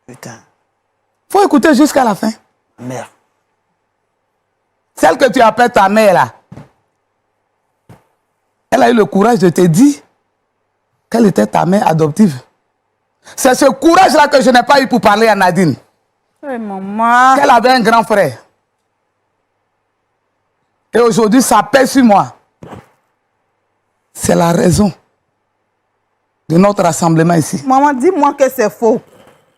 Putain. Faut écouter jusqu'à la fin. Mère. Celle que tu appelles ta mère, là, elle a eu le courage de te dire qu'elle était ta mère adoptive. C'est ce courage-là que je n'ai pas eu pour parler à Nadine. Oui, maman. Qu'elle avait un grand frère. Et aujourd'hui, ça pèse sur moi. C'est la raison de notre rassemblement ici. Maman, dis-moi que c'est faux.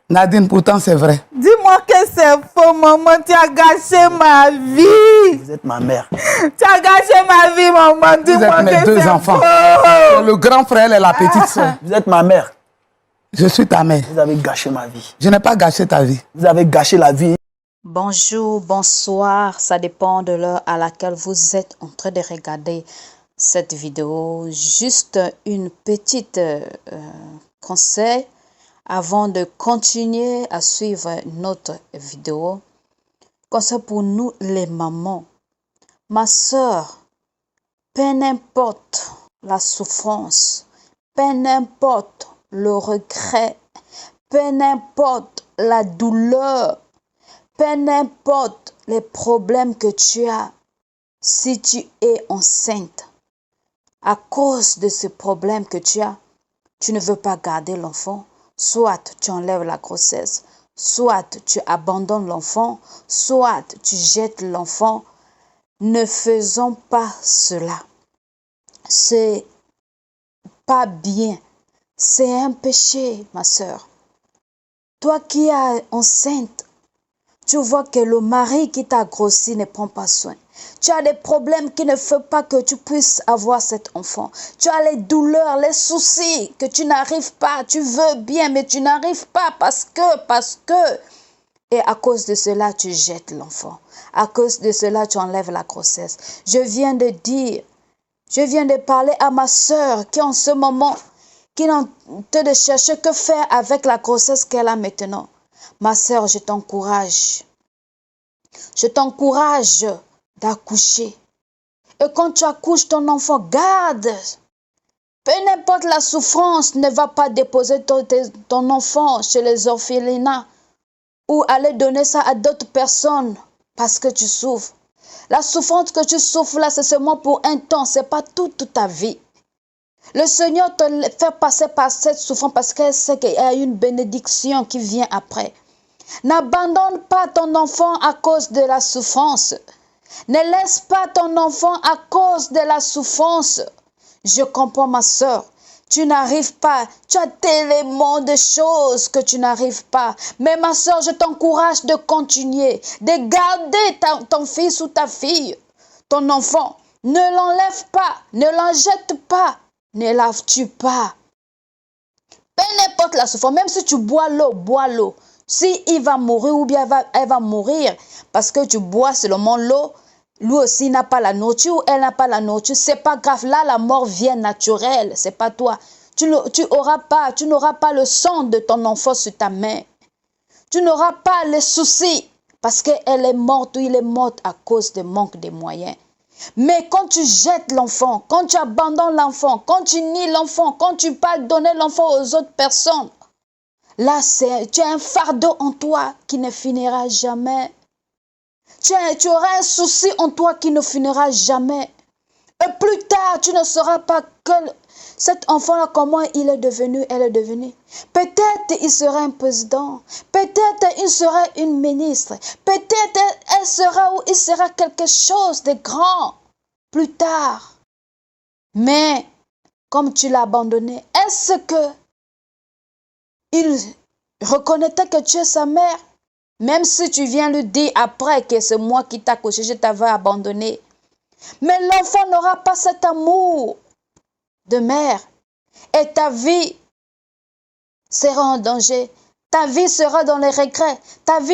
Nadine, pourtant, c'est vrai. Dis-moi que c'est faux, maman. Tu as gâché ma vie. Vous êtes ma mère. Tu as gâché ma vie, maman. Dis-moi que c'est faux. Vous êtes mes deux enfants. Le grand frère et la petite soeur. Vous êtes ma mère. Je suis ta mère. Vous avez gâché ma vie. Je n'ai pas gâché ta vie. Vous avez gâché la vie. Bonjour, bonsoir, ça dépend de l'heure à laquelle vous êtes en train de regarder cette vidéo. Juste une petite conseil avant de continuer à suivre notre vidéo. Conseil pour nous les mamans. Ma soeur, peu n'importe la souffrance, peu n'importe le regret, peu n'importe la douleur, peu n'importe les problèmes que tu as, si tu es enceinte, à cause de ce problème que tu as, tu ne veux pas garder l'enfant, soit tu enlèves la grossesse, soit tu abandonnes l'enfant, soit tu jettes l'enfant. Ne faisons pas cela. C'est pas bien. C'est un péché, ma soeur. Toi qui es enceinte, tu vois que le mari qui t'a grossi ne prend pas soin. Tu as des problèmes qui ne font pas que tu puisses avoir cet enfant. Tu as les douleurs, les soucis que tu n'arrives pas. Tu veux bien, mais tu n'arrives pas parce que. Et à cause de cela, tu jettes l'enfant. À cause de cela, tu enlèves la grossesse. Je viens de parler à ma soeur qui en ce moment, qui est en train de chercher que faire avec la grossesse qu'elle a maintenant. Ma soeur, je t'encourage. Je t'encourage d'accoucher. Et quand tu accouches ton enfant, garde. Peu n'importe la souffrance, ne va pas déposer ton enfant chez les orphelinats ou aller donner ça à d'autres personnes parce que tu souffres. La souffrance que tu souffres là, c'est seulement pour un temps, ce n'est pas toute ta vie. Le Seigneur te fait passer par cette souffrance parce qu'il sait qu'il y a une bénédiction qui vient après. N'abandonne pas ton enfant à cause de la souffrance. Ne laisse pas ton enfant à cause de la souffrance. Je comprends ma soeur. Tu n'arrives pas. Tu as tellement de choses que tu n'arrives pas. Mais ma soeur, je t'encourage de continuer, de garder ton fils ou ta fille, ton enfant. Ne l'enlève pas, ne l'en jette pas, ne la tue pas. Peu n'importe la souffrance, même si tu bois l'eau. Si il va mourir ou bien elle va mourir parce que tu bois seulement l'eau, lui aussi n'a pas la nourriture ou elle n'a pas la nourriture, c'est pas grave. Là, la mort vient naturelle, c'est pas toi. Tu n'auras pas le sang de ton enfant sur ta main. Tu n'auras pas les soucis parce qu'elle est morte ou il est mort à cause de manque de moyens. Mais quand tu jettes l'enfant, quand tu abandonnes l'enfant, quand tu nies l'enfant, quand tu pas donner l'enfant aux autres personnes, là, tu as un fardeau en toi qui ne finira jamais. Tu auras un souci en toi qui ne finira jamais. Et plus tard, tu ne sauras pas que cet enfant-là, comment elle est devenue. Peut-être il sera un président. Peut-être il sera une ministre. Peut-être elle sera ou il sera quelque chose de grand plus tard. Mais, comme tu l'as abandonné, est-ce que il reconnaîtrait que tu es sa mère? Même si tu viens lui dire après que c'est moi qui t'ai accouché, je t'avais abandonné. Mais l'enfant n'aura pas cet amour de mère. Et ta vie sera en danger. Ta vie sera dans les regrets. Ta vie